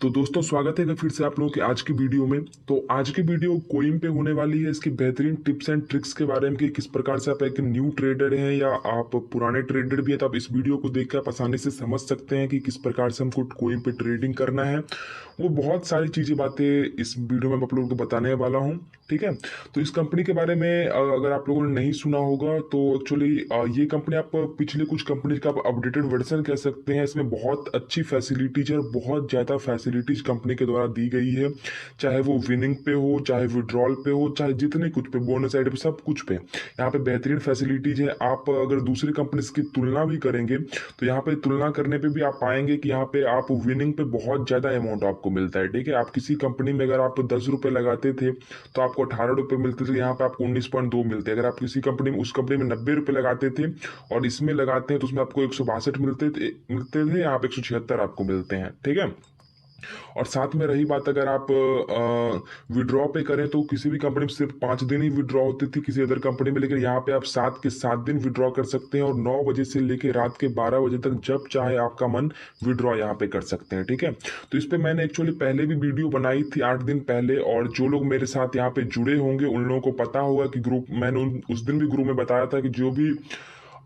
तो दोस्तों स्वागत है फिर से आप लोगों के आज की वीडियो में। तो आज की वीडियो कोइन पे होने वाली है, इसकी बेहतरीन टिप्स एंड ट्रिक्स के बारे में कि किस प्रकार से आप एक न्यू ट्रेडर हैं या आप पुराने ट्रेडर भी है, तो आप इस वीडियो को देख के आप आसानी से समझ सकते हैं कि किस प्रकार से हमको कोइन पे ट्रेडिंग करना है। वो बहुत सारी चीजें बातें इस वीडियो में मैं आप लोगों को बताने वाला हूँ। ठीक है, तो इस कंपनी के बारे में अगर आप लोगों ने नहीं सुना होगा तो एक्चुअली ये कंपनी आप पिछले कुछ कंपनी का अपडेटेड वर्जन कह सकते हैं। इसमें बहुत अच्छी फैसिलिटीज और बहुत ज़्यादा फैसिलिटीज कंपनी के द्वारा दी गई है, चाहे वो विनिंग पे हो, चाहे विड्रॉल पे हो, चाहे जितने कुछ पे, बोनस साइड पे, सब कुछ पे यहाँ पे बेहतरीन फैसिलिटीज है। आप अगर दूसरी कंपनी की तुलना भी करेंगे तो यहाँ पे तुलना करने पे भी आप पाएंगे कि यहाँ पे आप विनिंग पे बहुत ज़्यादा अमाउंट आपको मिलता है। ठीक है, आप किसी कंपनी में अगर आप 10 रुपये लगाते थे तो आपको 18 रुपये मिलते थे, यहाँ पे आपको 19.2 मिलते हैं। अगर आप किसी कंपनी में, उस कंपनी में 90 रुपये लगाते थे और इसमें लगाते हैं तो उसमें आपको 162 मिलते थे, यहाँ पे 176 आपको मिलते हैं। ठीक है, और साथ में रही बात, अगर आप विड्रॉ पे करें तो किसी भी कंपनी में सिर्फ 5 दिन ही विड्रॉ होती थी किसी अदर कंपनी में, लेकिन यहाँ पे आप 7 के 7 दिन विड्रॉ कर सकते हैं और 9 बजे से लेकर रात के 12 बजे तक जब चाहे आपका मन विड्रॉ यहाँ पे कर सकते हैं। ठीक है, तो इस पे मैंने एक्चुअली पहले भी वीडियो बनाई थी 8 दिन पहले, और जो लोग मेरे साथ यहाँ पे जुड़े होंगे उन लोगों को पता होगा कि ग्रुप, मैंने उस दिन भी ग्रुप में बताया था कि जो भी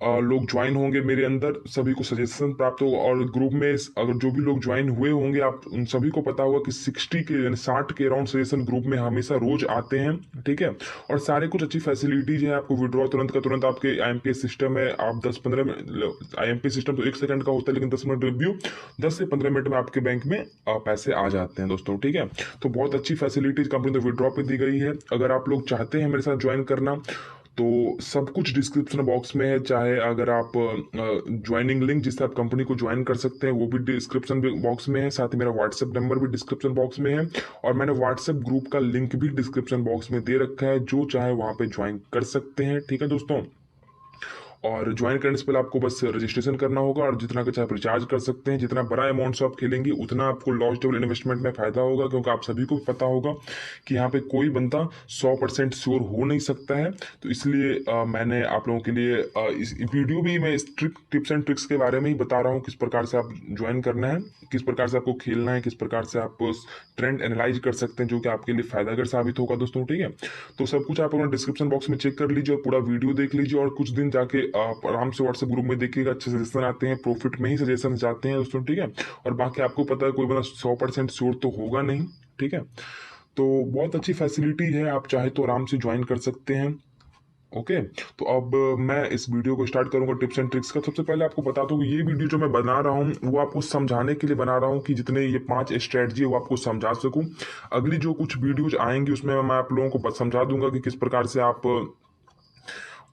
लोग ज्वाइन होंगे मेरे अंदर सभी को सजेशन प्राप्त होगा, और ग्रुप में अगर जो भी लोग ज्वाइन हुए होंगे आप उन सभी को पता होगा कि 60 के अराउंड सजेशन ग्रुप में हमेशा रोज आते हैं। ठीक है, और सारे कुछ अच्छी फैसिलिटीज है। आपको विड्रॉ तुरंत का तुरंत, आपके IMPS सिस्टम है, आप 10-15 IMPS सिस्टम तो 1 सेकंड का होता है, लेकिन 10 मिनट रिव्यू 10 से 15 मिनट में आपके बैंक में पैसे आ जाते हैं दोस्तों। ठीक है, तो बहुत अच्छी फैसिलिटीज कंपनी तो विड्रॉ पे दी गई है। अगर आप लोग चाहते हैं मेरे साथ ज्वाइन करना तो सब कुछ डिस्क्रिप्शन बॉक्स में है, चाहे अगर आप ज्वाइनिंग लिंक जिससे आप कंपनी को ज्वाइन कर सकते हैं वो भी डिस्क्रिप्शन बॉक्स में है, साथ ही मेरा व्हाट्सएप नंबर भी डिस्क्रिप्शन बॉक्स में है, और मैंने व्हाट्सएप ग्रुप का लिंक भी डिस्क्रिप्शन बॉक्स में दे रखा है, जो चाहे वहां पे ज्वाइन कर सकते हैं। ठीक है दोस्तों, और ज्वाइन करने से पहले आपको बस रजिस्ट्रेशन करना होगा, और जितना का चाहे रिचार्ज कर सकते हैं। जितना बड़ा अमाउंट से आप खेलेंगे उतना आपको लॉस डबल इन्वेस्टमेंट में फायदा होगा, क्योंकि आप सभी को पता होगा कि यहाँ पे कोई बंदा 100% श्योर हो नहीं सकता है। तो इसलिए मैंने आप लोगों के लिए इस वीडियो भी मैं स्ट्रिक्ट टिप्स एंड ट्रिक्स के बारे में ही बता रहा हूँ, किस प्रकार से आप ज्वाइन करना है, किस प्रकार से आपको खेलना है, किस प्रकार से आप ट्रेंड एनालाइज कर सकते हैं, जो कि आपके लिए फायदागर साबित होगा दोस्तों। ठीक है, तो सब कुछ आप अपना डिस्क्रिप्शन बॉक्स में चेक कर लीजिए और पूरा वीडियो देख लीजिए, और कुछ दिन जाके आप आराम से व्हाट्सएप ग्रुप में देखिएगा, अच्छे सजेशन आते हैं, प्रॉफिट में ही सजेशन जाते हैं दोस्तों। ठीक है, और बाकी आपको पता है कोई बंदा 100% श्योर तो होगा नहीं। ठीक है, तो बहुत अच्छी फैसिलिटी है, आप चाहे तो आराम से ज्वाइन कर सकते हैं। ओके, तो अब मैं इस वीडियो को स्टार्ट करूंगा टिप्स एंड ट्रिक्स का। सबसे पहले आपको बता दूं कि ये वीडियो जो मैं बना रहा हूँ वो आपको समझाने के लिए बना रहा हूँ कि जितने ये 5 स्ट्रेटजी है वो आपको समझा सकूं। अगली जो कुछ वीडियोज आएंगी उसमें मैं आप लोगों को समझा दूंगा कि किस प्रकार से आप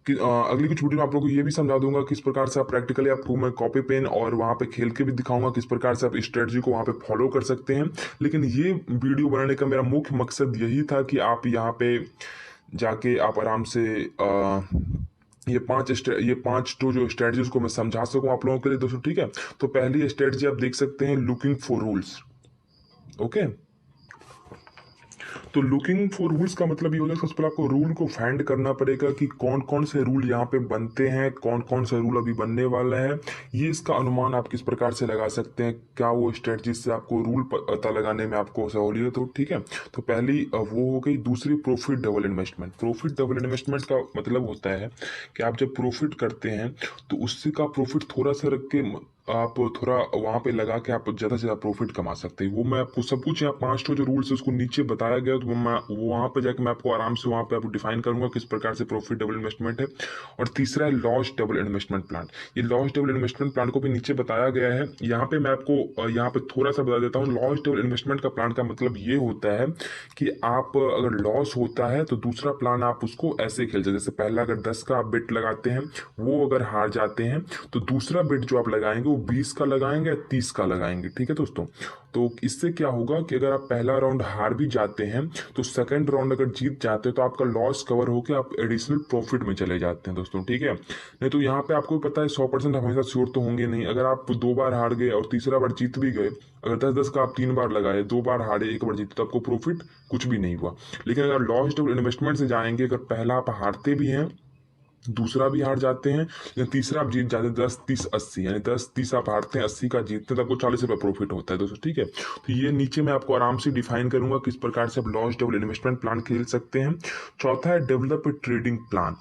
अगली कुछ वीडियो में आप लोगों को ये भी समझा दूंगा किस प्रकार से आप प्रैक्टिकली, आपको मैं कॉपी पेन और वहां पे खेल के भी दिखाऊंगा किस प्रकार से आप स्ट्रेटजी को वहां पे फॉलो कर सकते हैं। लेकिन ये वीडियो बनाने का मेरा मुख्य मकसद यही था कि आप यहाँ पे जाके आप आराम से ये पांच तो जो स्ट्रेटजी उसको मैं समझा सकूं आप लोगों के लिए दोस्तों। ठीक है, तो पहली स्ट्रेटजी आप देख सकते हैं, लुकिंग फॉर रूल्स। ओके, तो लुकिंग फॉर रूल्स का मतलब ये होता है सबसे पहले आपको रूल को फाइंड करना पड़ेगा कि कौन कौन से रूल यहाँ पे बनते हैं, कौन कौन सा रूल अभी बनने वाला है। ये इसका अनुमान आप किस प्रकार से लगा सकते हैं, क्या वो स्ट्रेटजी से आपको रूल पता लगाने में आपको सहूलियत हो। ठीक है, तो पहली वो हो गई। दूसरी, profit double investment. Profit double investment का मतलब होता है कि आप जब प्रॉफिट करते हैं तो उससे का प्रॉफिट थोड़ा सा रख के आप थोड़ा वहां पे लगा के आप ज्यादा से ज्यादा प्रॉफिट कमा सकते हैं। वो मैं आपको सब कुछ यहाँ 5 जो रूल्स है उसको नीचे बताया गया, तो मैं वो वहां पे जाके मैं आपको आराम से वहां पे आपको डिफाइन करूंगा किस प्रकार से प्रॉफिट डबल इन्वेस्टमेंट है। और तीसरा है लॉस डबल इन्वेस्टमेंट प्लान। ये लॉस डबल इन्वेस्टमेंट प्लान को भी नीचे बताया गया है। यहाँ पे मैं आपको यहाँ पे थोड़ा सा बता देता हूँ। लॉस डबल इन्वेस्टमेंट का प्लान का मतलब ये होता है कि आप अगर लॉस होता है तो दूसरा प्लान आप उसको ऐसे खेल सकते, जैसे पहला अगर 10 का आप बेट लगाते हैं, वो अगर हार जाते हैं तो दूसरा बेट जो आप लगाएंगे वो 20 का लगाएंगे या 30 का लगाएंगे। ठीक है दोस्तों, तो इससे क्या होगा कि अगर आप पहला राउंड हार भी जाते हैं तो सेकंड राउंड अगर जीत जाते हैं तो आपका लॉस कवर होकर आप एडिशनल प्रॉफिट में चले जाते हैं दोस्तों। ठीक है, नहीं तो यहाँ पे आपको पता है 100% हमेशा श्योर तो होंगे नहीं। अगर आप 2 बार हार गए और तीसरा बार जीत भी गए, अगर 10-10 का आप 3 बार लगाए, 2 बार हारे 1 बार जीते, तो आपको प्रॉफिट कुछ भी नहीं हुआ। लेकिन अगर लॉस डबल इन्वेस्टमेंट से जाएंगे, अगर पहला आप हारते भी हैं दूसरा भी हार जाते हैं, या तीसरा आप जीत जाते हैं 10-30-80, यानी 10-30 आप हारते हैं, 80 का जीतते हैं, तो आपको 40 रुपये प्रॉफिट होता है दोस्तों। ठीक है, तो ये नीचे मैं आपको आराम से डिफाइन करूंगा किस प्रकार से आप लॉस डबल इन्वेस्टमेंट प्लान खेल सकते हैं। चौथा है डेवलप ए ट्रेडिंग प्लान।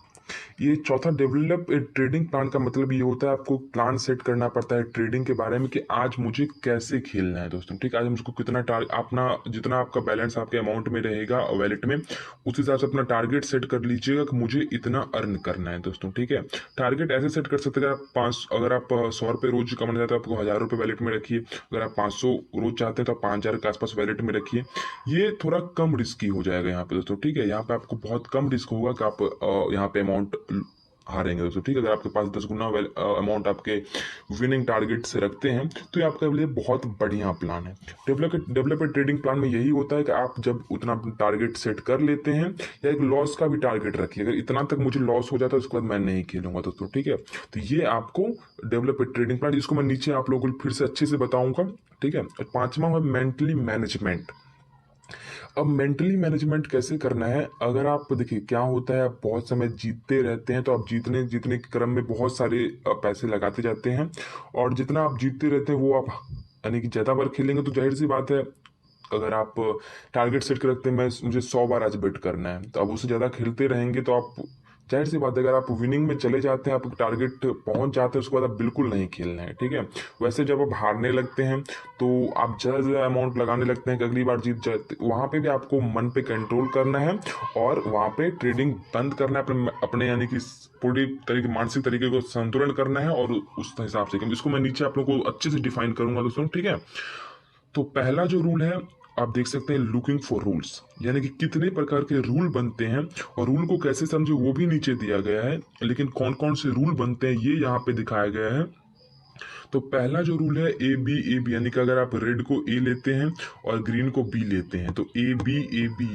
ये चौथा डेवलप ए ट्रेडिंग प्लान का मतलब ये होता है आपको प्लान सेट करना पड़ता है ट्रेडिंग के बारे में कि आज मुझे कैसे खेलना है दोस्तों। ठीक है, आज मुझको कितना अपना जितना आपका बैलेंस आपके अमाउंट में रहेगा वैलेट में, उस हिसाब से अपना टारगेट सेट कर लीजिएगा कि मुझे इतना अर्न करना है दोस्तों। ठीक है, टारगेट ऐसे सेट कर सकते हैं अगर आप 100 रुपये रोज कमाना चाहते हैं, आपको 1000 रुपये वैलेट में रखिए। अगर आप 500 रोज चाहते हैं तो आप 5000 के आसपास वैलेट में रखिए। ये थोड़ा कम रिस्की हो जाएगा यहाँ पे दोस्तों। ठीक है, यहाँ पे आपको बहुत कम रिस्क होगा कि आप यहाँ पे अमाउंट हारेंगे दोस्तों। ठीक है, अगर आपके पास 10 गुना अमाउंट आपके विनिंग टारगेट से रखते हैं तो ये आपके लिए बहुत बढ़िया प्लान है। डेवलप ट्रेडिंग प्लान में यही होता है कि आप जब उतना टारगेट सेट कर लेते हैं, या एक लॉस का भी टारगेट रखिए, अगर इतना तक मुझे लॉस हो जाता है उसके बाद मैं नहीं खेलूंगा दोस्तों। ठीक है, तो ये आपको डेवलप ट्रेडिंग प्लान, जिसको मैं नीचे आप लोगों को फिर से अच्छे से बताऊंगा। ठीक है, और पांचवा है मेंटली मैनेजमेंट। अब मेंटली मैनेजमेंट कैसे करना है, अगर आप देखिए क्या होता है, आप बहुत समय जीतते रहते हैं तो आप जीतने जीतने के क्रम में बहुत सारे पैसे लगाते जाते हैं, और जितना आप जीतते रहते हैं वो आप यानी कि ज़्यादा बार खेलेंगे तो जाहिर सी बात है, अगर आप टारगेट सेट कर रखते हैं मैं मुझे 100 बार आज बेट करना है, तो अब उससे ज़्यादा खेलते रहेंगे तो आप जाहिर सी बात है, अगर आप विनिंग में चले जाते हैं, आप टारगेट पहुंच जाते हैं, उसके बाद आप बिल्कुल नहीं खेलना है। ठीक है, वैसे जब आप हारने लगते हैं तो आप ज़्यादा से ज़्यादा अमाउंट लगाने लगते हैं कि अगली बार जीत जाते, वहाँ पे भी आपको मन पे कंट्रोल करना है और वहाँ पे ट्रेडिंग बंद करना है, अपने अपने यानी कि पूरी तरीके मानसिक तरीके को संतुलन करना है, और उस हिसाब से इसको मैं नीचे आप लोगों को अच्छे से डिफाइन करूंगा दोस्तों। ठीक है, तो पहला जो रूल है आप देख सकते हैं, लुकिंग फॉर रूल्स, यानी कि कितने प्रकार के रूल बनते हैं और रूल को कैसे समझे वो भी नीचे दिया गया है, लेकिन कौन कौन से रूल बनते हैं ये यहाँ पे दिखाया गया है। तो पहला जो रूल है ए बी, यानी कि अगर आप रेड को ए लेते हैं और ग्रीन को बी लेते हैं तो ए बी,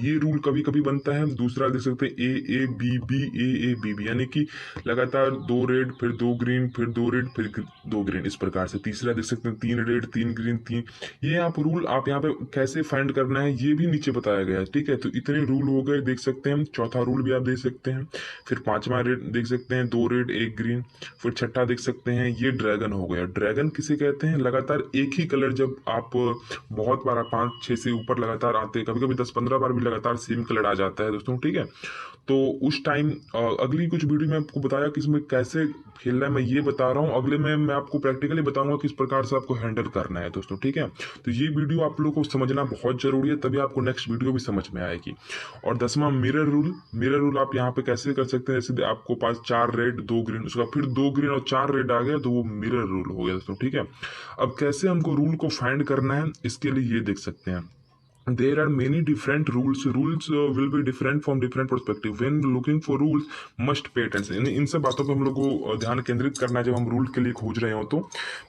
ये रूल कभी कभी बनता है। दूसरा देख सकते हैं A B B, A B B, यानी कि लगातार 2 रेड फिर 2 ग्रीन फिर 2 रेड फिर 2 ग्रीन, इस प्रकार से। तीसरा देख सकते हैं 3 रेड 3 ग्रीन 3। ये आप रूल आप यहाँ पे कैसे फाइंड करना है ये भी नीचे बताया गया है। ठीक है, तो इतने रूल हो गए देख सकते हैं। चौथा रूल भी आप देख सकते हैं, फिर पांचवा रेड देख सकते हैं 2 रेड 1 ग्रीन, फिर छठा देख सकते हैं ये ड्रैगन हो गया। ड्रैगन किसे कहते हैं, लगातार एक ही कलर जब आप बहुत बार 5-6 से ऊपर लगातार आते हैं, कभी कभी 10-15 बार भी लगातार सेम कलर आ जाता है दोस्तों। ठीक है, तो उस टाइम अगली कुछ वीडियो में आपको बताया कि इसमें कैसे खेलना है, मैं ये बता रहा हूँ। अगले में मैं आपको प्रैक्टिकली बताऊंगा किस प्रकार से आपको हैंडल करना है दोस्तों। ठीक है, तो ये वीडियो आप लोगों को समझना बहुत जरूरी है, तभी आपको नेक्स्ट वीडियो भी समझ में आएगी। और 10वां मिरर रूल। मिरर रूल आप यहाँ पे कैसे कर सकते हैं, जैसे आपको पास 4 रेड 2 ग्रीन, उसका फिर 2 ग्रीन और 4 रेड आ गया तो वो मिरर रूल हो गया दोस्तों। ठीक है, अब कैसे हमको रूल को फाइंड करना है इसके लिए ये देख सकते हैं, there are many different rules will be different from different perspective when looking for rules must pay attention। इन सब बातों पे हम लोग को ध्यान केंद्रित करना है जब हम रूल के लिए खोज रहे हो। तो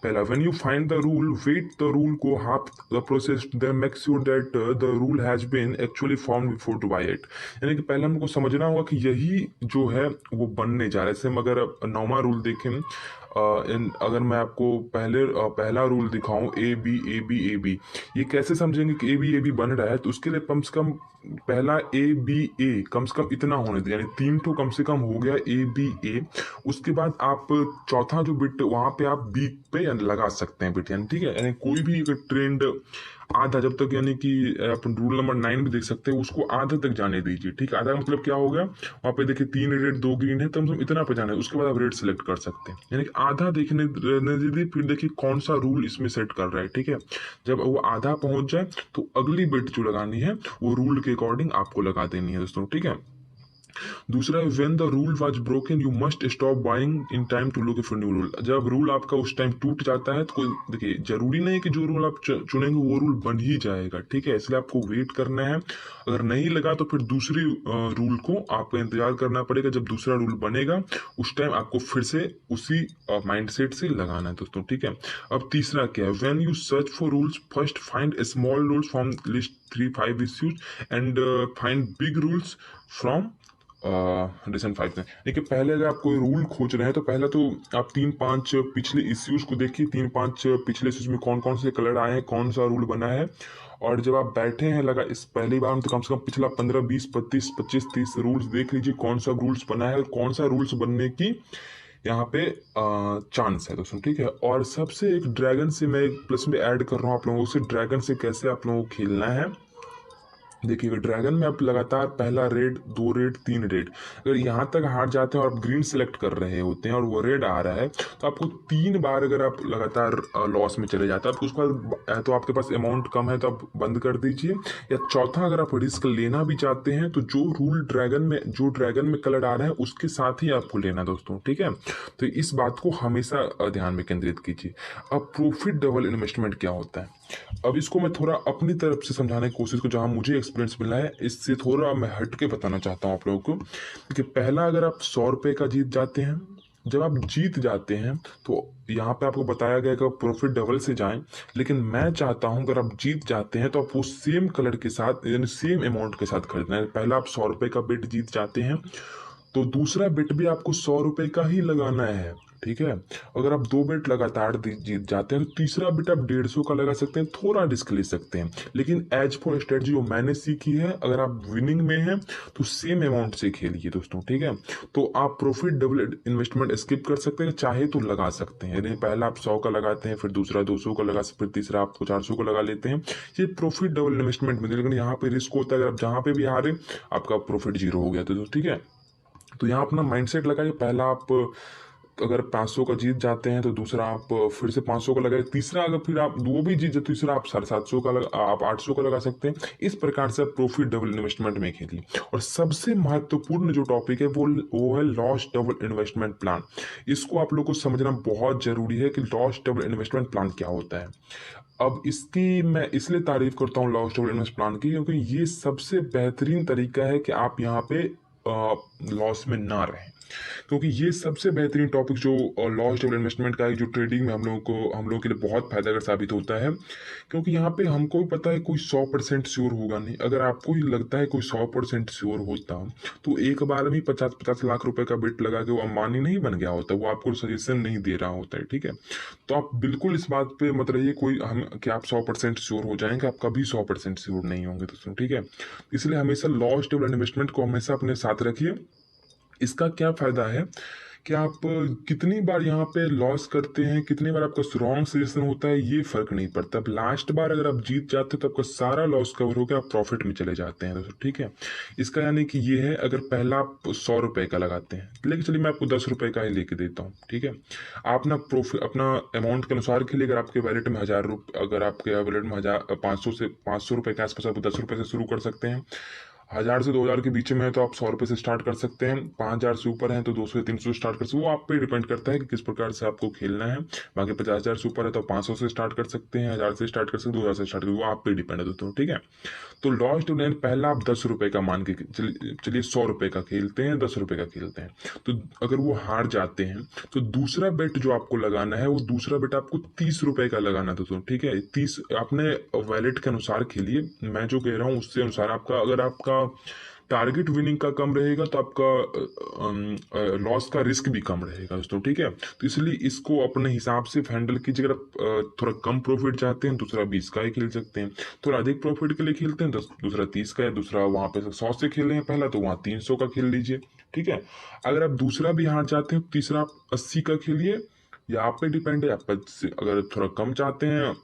पहला, when you find the rule wait the rule को half the process then make sure that the rule has been actually formed before to buy it। यानी कि पहले हमको समझना होगा कि यही जो है वो बनने जा रहा है। जैसे हम अगर 9वां रूल देखें, अगर मैं आपको पहला रूल दिखाऊं ए बी, ये कैसे समझेंगे कि ए बी बन रहा है, तो उसके लिए कम से कम पहला ए कम से कम इतना होने दे, यानी 3 ठो कम से कम हो गया ए। उसके बाद आप चौथा जो बिट वहां पे आप बी पे लगा सकते हैं बिट, यानी ठीक है, यानी कोई भी ट्रेंड आधा जब तक, यानी कि अपन रूल नंबर 9 भी देख सकते हैं, उसको आधा तक जाने दीजिए। ठीक है, आधा मतलब क्या हो गया, वहां पे देखिए 3 रेड 2 ग्रीन है, तो हम इतना पे जाना है, उसके बाद आप रेड सेलेक्ट कर सकते हैं। यानी कि आधा देखने दीजिए, फिर देखिए कौन सा रूल इसमें सेट कर रहा है। ठीक है, जब वो आधा पहुंच जाए तो अगली बिट जो लगानी है वो रूल के अकॉर्डिंग आपको लगा देनी है दोस्तों। ठीक है, दूसरा है when the rule was broken you must stop buying in time to look for new rule. जब रूल आपका उस टाइम टूट जाता है तो कोई देखिए जरूरी नहीं कि जो रूल आप चुनेंगे वो रूल बन ही जाएगा। ठीक है, इसलिए आपको वेट करना है, अगर नहीं लगा तो फिर दूसरी रूल को आपको इंतजार करना पड़ेगा। जब दूसरा रूल बनेगा उस टाइम आपको फिर से उसी माइंडसेट से लगाना है दोस्तों। ठीक है, अब तीसरा क्या है, when you search for rules first find small rules from list 3-5 issues and find big rules from recent 5 में। देखिए पहले अगर आप कोई रूल खोज रहे हैं तो पहले तो आप 3-5 पिछले इश्यूज को देखिए, 3-5 पिछले इश्यूज में कौन कौन से कलर आए हैं, कौन सा रूल बना है। और जब आप बैठे हैं लगा इस पहली बार में तो कम से कम पिछला 15, 20, 25, 25, 30 रूल्स देख लीजिए कौन सा रूल्स बना है और कौन सा रूल्स बनने की यहाँ पे चांस है दोस्तों, ठीक है। और सबसे एक ड्रैगन से मैं एक प्लस में ऐड कर रहा हूँ आप लोगों से, ड्रैगन से कैसे आप लोगों को खेलना है। देखिएगा ड्रैगन में आप लगातार पहला रेड, 2 रेड, 3 रेड, अगर यहाँ तक हार जाते हैं और आप ग्रीन सेलेक्ट कर रहे होते हैं और वो रेड आ रहा है तो आपको 3 बार अगर आप लगातार लॉस में चले जाते हैं तो उसके बाद तो आपके पास अमाउंट कम है तो आप बंद कर दीजिए। या चौथा अगर आप रिस्क लेना भी चाहते हैं तो जो ड्रैगन में कलर आ रहा है उसके साथ ही आपको लेना दोस्तों, ठीक है। तो इस बात को हमेशा ध्यान में केंद्रित कीजिए। अब प्रॉफिट डबल इन्वेस्टमेंट क्या होता है, अब इसको मैं थोड़ा अपनी तरफ से समझाने की कोशिश को, जहां मुझे एक्सपीरियंस मिला है इससे थोड़ा मैं हट के बताना चाहता हूं आप लोगों को कि पहला अगर आप 100 रुपए का जीत जाते हैं, जब आप जीत जाते हैं तो यहाँ पे आपको बताया गया कि प्रॉफिट डबल से जाएं, लेकिन मैं चाहता हूं अगर आप जीत जाते हैं तो आप वो सेम कलर के साथ यानी सेम अमाउंट के साथ खरीदना है। पहला आप 100 रुपए का बेट जीत जाते हैं तो दूसरा बेट भी आपको 100 रुपए का ही लगाना है, ठीक है। अगर आप 2 बेट लगातार जीत जाते हैं तो तीसरा बेट आप 150 का लगा सकते हैं, थोड़ा रिस्क ले सकते हैं। लेकिन एज फॉर स्ट्रेटजी जो मैंने सीखी है, अगर आप विनिंग में हैं तो सेम अमाउंट से खेलिए दोस्तों, ठीक है। तो आप प्रॉफिट डबल इन्वेस्टमेंट स्किप कर सकते हैं, चाहे तो लगा सकते हैं। यानी पहला आप 100 का लगाते हैं, फिर दूसरा 200 का लगा सकते, फिर तीसरा आप 400 का लगा लेते हैं। ये प्रॉफिट डबल इन्वेस्टमेंट में, लेकिन यहाँ पे रिस्क होता है अगर आप जहाँ पे भी हारे आपका प्रॉफिट 0 हो गया तो, ठीक है। तो यहाँ अपना माइंडसेट लगाइए, पहला आप अगर 500 का जीत जाते हैं तो दूसरा आप फिर से 500 का लगाए, तीसरा अगर फिर आप वो भी जीत जाते तीसरा आप 750 का आप 800 का लगा सकते हैं। इस प्रकार से आप प्रॉफिट डबल इन्वेस्टमेंट में खेलिए। और सबसे महत्वपूर्ण जो टॉपिक है वो है लॉस डबल इन्वेस्टमेंट प्लान। इसको आप लोग को समझना बहुत जरूरी है कि लॉस डबल इन्वेस्टमेंट प्लान क्या होता है। अब इसकी मैं इसलिए तारीफ करता हूँ लॉस डबल इन्वेस्ट प्लान की, क्योंकि ये सबसे बेहतरीन तरीका है कि आप यहाँ पे लॉस में ना रहें। क्योंकि ये सबसे बेहतरीन टॉपिक जो लॉस डबल इन्वेस्टमेंट का है, जो ट्रेडिंग में हम लोगों के लिए बहुत फायदा साबित होता है। क्योंकि यहाँ पे हमको भी पता है कोई 100% श्योर होगा नहीं। अगर आपको ही लगता है कोई 100% श्योर होता तो एक बार भी 50-50 लाख रुपए का बेट लगा के वो अंबानी नहीं बन गया होता, वो आपको सजेशन नहीं दे रहा होता है, ठीक है। तो आप बिल्कुल इस बात पे मत रहिए कोई हम कि आप 100% श्योर हो जाएंगे, आप कभी 100% श्योर नहीं होंगे दोस्तों, ठीक है। इसलिए हमेशा लॉस डबल इन्वेस्टमेंट को हमेशा अपने साथ रखिए। इसका क्या फायदा है कि आप कितनी बार यहाँ पे लॉस करते हैं, कितनी बार आपका रॉन्ग सजेशन होता है, ये फर्क नहीं पड़ता। अब लास्ट बार अगर आप जीत जाते हैं तो आपका सारा लॉस कवर होकर आप प्रॉफिट में चले जाते हैं दोस्तों, ठीक है। इसका यानी कि ये है, अगर पहला आप 100 रुपए का लगाते हैं, लेकिन चलिए मैं आपको 10 रुपए का ही लेके देता हूँ, ठीक है। आप ना प्रॉफिट अपना अमाउंट के अनुसार खेलिए। अगर आपके वैलेट में 1000 रुपये, अगर आपके वैलेट में 500 रुपए के आसपास, आप 10 रुपए से शुरू कर सकते हैं। 1000 से 2000 के बीच में है तो आप 100 रुपए से स्टार्ट कर सकते हैं। 5000 से ऊपर है तो 200 से 300 से स्टार्ट कर सकते हैं। वो आप पे डिपेंड करता है कि किस प्रकार से आपको खेलना है। बाकी 50,000 से ऊपर है तो 500 से स्टार्ट कर सकते हैं, 1000 से स्टार्ट कर सकते हैं, 2000 से स्टार्ट कर, वो आप पे डिपेंड है दोस्तों, ठीक है। तो लॉस टू लैंड पहला आप 10 रुपए का मान के चलिए 100 रुपए का खेलते हैं, 10 रुपए का खेलते हैं। तो अगर वो हार जाते हैं तो दूसरा बेट जो आपको लगाना है, वो दूसरा बेट आपको 30 रुपए का लगाना दोस्तों, ठीक है। 30 अपने वैलेट के अनुसार खेलिए। मैं जो कह रहा हूँ उससे अनुसार आपका, अगर आपका टारगेट विनिंग का कम रहेगा तो आपका लॉस का रिस्क भी कम रहेगा दोस्तों, ठीक है। तो इसलिए इसको अपने हिसाब से हैंडल कीजिए। अगर आप थोड़ा कम प्रॉफिट चाहते हैं दूसरा 20 का ही खेल सकते हैं, थोड़ा अधिक प्रॉफिट के लिए खेलते हैं तो दूसरा 30 का, या दूसरा वहां पे 100 से खेल रहे हैं पहला तो वहां 300 का खेल लीजिए, ठीक है। अगर आप दूसरा भी हार जाते हैं तो तीसरा आप 80 का खेलिए, या आप पे डिपेंड है। आप अगर थोड़ा कम चाहते हैं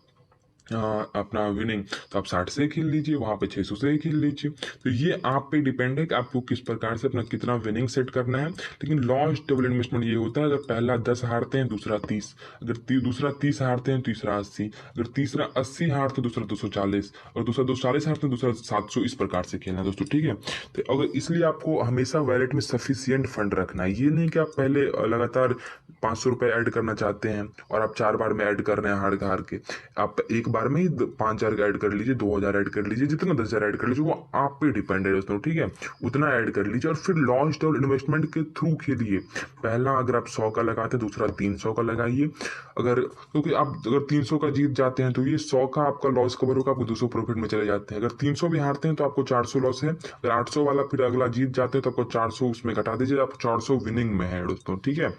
अपना विनिंग तो आप 60 से खेल लीजिए, वहां पे 600 से ही खेल लीजिए। तो ये आप पे डिपेंड है कि आपको किस प्रकार से अपना कितना विनिंग सेट करना है। लेकिन लॉस डबल इन्वेस्टमेंट ये होता है, अगर पहला 10 हारते हैं दूसरा 30, अगर दूसरा 30 हारते हैं तीसरा 80, अगर तीसरा 80 हारते दूसरा 240, और दूसरा 240 हारते हैं दूसरा 700, इस प्रकार से खेलना है दोस्तों, ठीक है। तो अगर इसलिए आपको हमेशा वैलेट में सफिशियंट फंड रखना है। ये नहीं कि आप पहले लगातार 500 रुपए ऐड करना चाहते हैं और आप 4 बार में ऐड कर रहे हैं हार के। आप एक बार में ही 5,000 ऐड कर लीजिए, 2,000 ऐड कर लीजिए, जितना 10,000 ऐड कर लीजिए, वो आप पे डिपेंड है दोस्तों, ठीक है। उतना ऐड कर लीजिए और फिर लॉस डबल इन्वेस्टमेंट के थ्रू खेलिए। पहला अगर आप 100 का लगाते हैं, दूसरा 300 का लगाइए। क्योंकि आप अगर 300 का जीत जाते हैं तो ये 100 का आपका लॉस कवर होगा, आपको 200 प्रॉफिट में चले जाते हैं। अगर 300 भी हारते हैं तो आपको 400 लॉस है। अगर 800 वाला फिर अगला जीत जाते हैं तो आपको 400 उसमें घटा दीजिए, आप 400 विनिंग में है दोस्तों, ठीक है।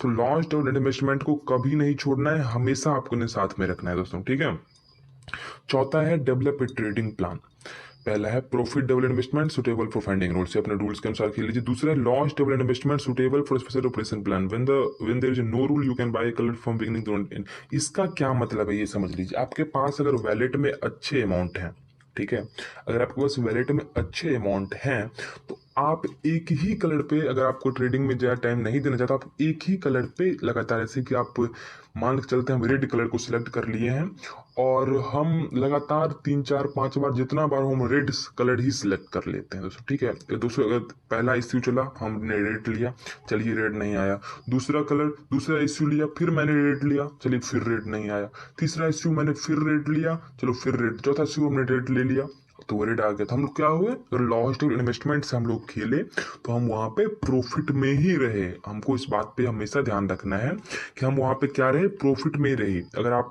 तो लॉस डबल इन्वेस्टमेंट को कभी नहीं छोड़ना है, हमेशा आपको ने साथ में रखना है दोस्तों, ठीक है। चौथा है डेवलप ए ट्रेडिंग प्लान। पहला है profit double investment suitable for finding rules, अपने रूल्स के अनुसार खेल लीजिए। दूसरा है loss double investment suitable for special operation plan, when there is no rule you can buy colour from beginning to end. इसका क्या मतलब है ये समझ लीजिए। आपके पास अगर वैलेट में अच्छे अमाउंट है, ठीक है, अगर आपके पास वैलेट में अच्छे अमाउंट हैं तो आप एक ही कलर पे, अगर आपको ट्रेडिंग में ज़्यादा टाइम नहीं देना चाहता, आप एक ही कलर पे लगातार, जैसे कि आप मान के चलते हैं हम रेड कलर को सिलेक्ट कर लिए हैं और हम लगातार 3 4 5 बार, जितना बार हम रेड कलर ही सिलेक्ट कर लेते हैं दोस्तों, ठीक है। दोस्तों अगर पहला इश्यू चला, हमने रेड लिया, चलिए रेड नहीं आया। दूसरा इश्यू लिया, फिर मैंने रेड लिया, चलिए फिर रेड नहीं आया। तीसरा इश्यू मैंने फिर रेड लिया, चलो फिर रेड। चौथा इश्यू हमने रेड ले लिया तो वो रेड आ गया। तो हम लोग क्या हुए, अगर लॉस डबल इन्वेस्टमेंट से हम लोग खेले तो हम वहां पे प्रॉफिट में ही रहे। हमको इस बात पे हमेशा ध्यान रखना है कि हम वहां पे क्या रहे, प्रॉफिट में रहे। अगर आप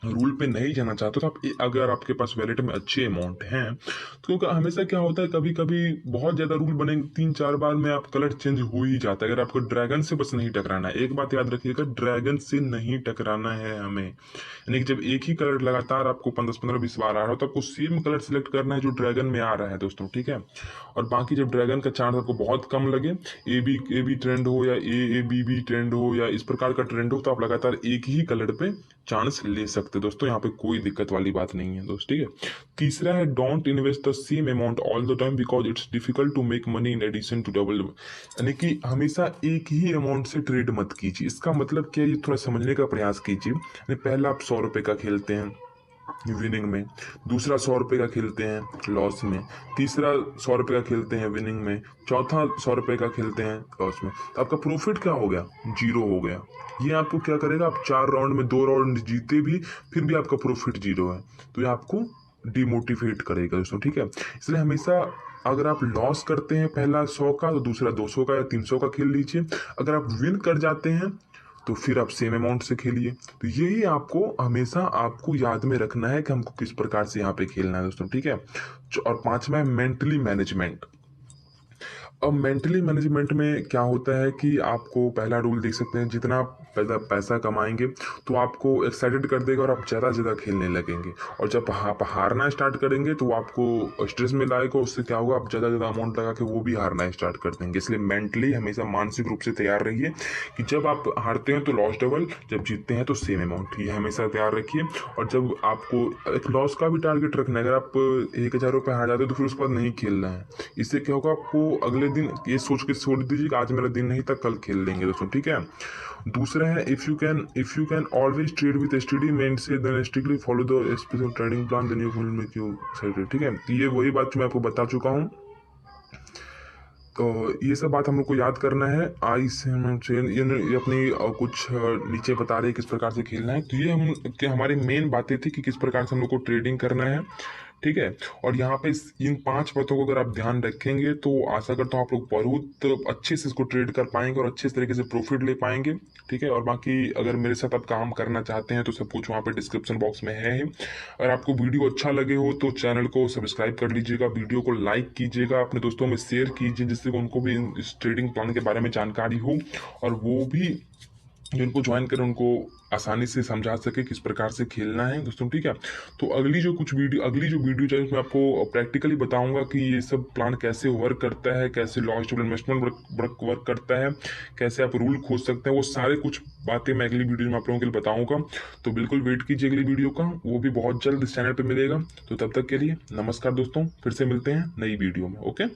रूल पे नहीं जाना चाहते तो आप, अगर आपके पास वैलेट में अच्छे अमाउंट हैं तो क्योंकि हमेशा क्या होता है, कभी कभी बहुत ज्यादा रूल बनेंगे, 3 4 बार में आप कलर चेंज हो ही जाता है। अगर आपको ड्रैगन से बस नहीं टकराना है, एक बात याद रखिएगा, ड्रैगन से नहीं टकराना है हमें। यानी कि जब एक ही कलर लगातार आपको 15 15 20 बार आ रहा हो तो आपको सेम कलर सिलेक्ट करना है जो ड्रैगन में आ रहा है दोस्तों, ठीक है। और बाकी जब ड्रैगन का चांस आपको बहुत कम लगे, ए बी ट्रेंड हो या ए बी ट्रेंड हो या इस प्रकार का ट्रेंड हो, तो आप लगातार एक ही कलर पे चांस ले सकते दोस्तों। यहाँ पे कोई दिक्कत वाली बात नहीं है दोस्त, ठीक है। तीसरा है don't invest the same amount all the time because it's difficult to make money in addition to double. यानी कि हमेशा एक ही अमाउंट से ट्रेड मत कीजिए। इसका मतलब क्या है, ये थोड़ा समझने का प्रयास कीजिए। पहला आप 100 रुपए का खेलते हैं विनिंग में, दूसरा 100 रुपए का खेलते हैं लॉस में, तीसरा 100 रुपए का खेलते हैं विनिंग में, चौथा 100 रुपए का खेलते हैं लॉस में, तो आपका प्रॉफिट क्या हो गया, 0 हो गया। ये आपको क्या करेगा, आप 4 राउंड में 2 राउंड जीते भी फिर भी आपका प्रॉफिट 0 है, तो ये आपको डिमोटिवेट करेगा दोस्तों, ठीक है। इसलिए हमेशा अगर आप लॉस करते हैं पहला 100 का तो दूसरा 200 का या 300 का खेल लीजिए। अगर आप विन कर जाते हैं तो फिर आप सेम अमाउंट से खेलिए। तो यही आपको हमेशा आपको याद में रखना है कि हमको किस प्रकार से यहाँ पे खेलना है दोस्तों, ठीक है। और पांचवा है मेंटली मैनेजमेंट। अब मेंटली मैनेजमेंट में क्या होता है कि आपको पहला रूल देख सकते हैं, जितना आप पैसा कमाएंगे तो आपको एक्साइटेड कर देगा और आप ज़्यादा ज़्यादा खेलने लगेंगे। और जब आप हारना स्टार्ट करेंगे तो आपको स्ट्रेस में लाएगा, उससे क्या होगा, आप ज़्यादा ज़्यादा अमाउंट लगा के वो भी हारना स्टार्ट कर देंगे। इसलिए मेंटली हमेशा मानसिक रूप से तैयार रहिए कि जब आप हारते हैं तो लॉस डबल, जब जीतते हैं तो सेम अमाउंट, ये हमेशा तैयार रखिए। और जब आपको एक लॉस का भी टारगेट रखना है, अगर आप 1,000 रुपये हार जाते हो तो फिर उसके बाद नहीं खेलना है। इससे क्या होगा, आपको अगले दिन ये सोच के छोड़ दीजिए कि आज मेरा दिन नहीं था, कल खेल लेंगे दोस्तों, ठीक है। दूसरा है if you can always trade with steady mind से then strictly follow the special trading plan then you will make you excited, ठीक है। तो ये वही बात जो मैं आपको बता चुका हूँ। तो ये सब बात हम लोग को याद करना है। आई से ये अपनी कुछ नीचे बता रहे किस प्रकार से खेलना है। तो ये हमारी मेन बातें थी कि किस प्रकार से हम लोग को ट्रेडिंग करना है, ठीक है। और यहाँ पे इन 5 बातों को अगर आप ध्यान रखेंगे तो आशा करता हूँ आप लोग बहुत अच्छे से इसको ट्रेड कर पाएंगे और अच्छे तरीके से प्रॉफिट ले पाएंगे, ठीक है। और बाकी अगर मेरे साथ आप काम करना चाहते हैं तो सब कुछ वहाँ पे डिस्क्रिप्शन बॉक्स में है ही। अगर आपको वीडियो अच्छा लगे हो तो चैनल को सब्सक्राइब कर लीजिएगा, वीडियो को लाइक कीजिएगा, अपने दोस्तों में शेयर कीजिए जिससे उनको भी इस ट्रेडिंग प्लान के बारे में जानकारी हो और वो भी जिनको ज्वाइन करें उनको आसानी से समझा सके किस प्रकार से खेलना है दोस्तों, ठीक है। तो अगली जो वीडियो चाहिए उसमें आपको प्रैक्टिकली बताऊंगा कि ये सब प्लान कैसे वर्क करता है, कैसे लॉस डबल इन्वेस्टमेंट वर्क करता है, कैसे आप रूल खोज सकते हैं, वो सारे कुछ बातें मैं अगली वीडियो में आप लोगों के लिए बताऊंगा। तो बिल्कुल वेट कीजिए अगली वीडियो का, वो भी बहुत जल्द इस चैनल पर मिलेगा। तो तब तक के लिए नमस्कार दोस्तों, फिर से मिलते हैं नई वीडियो में, ओके।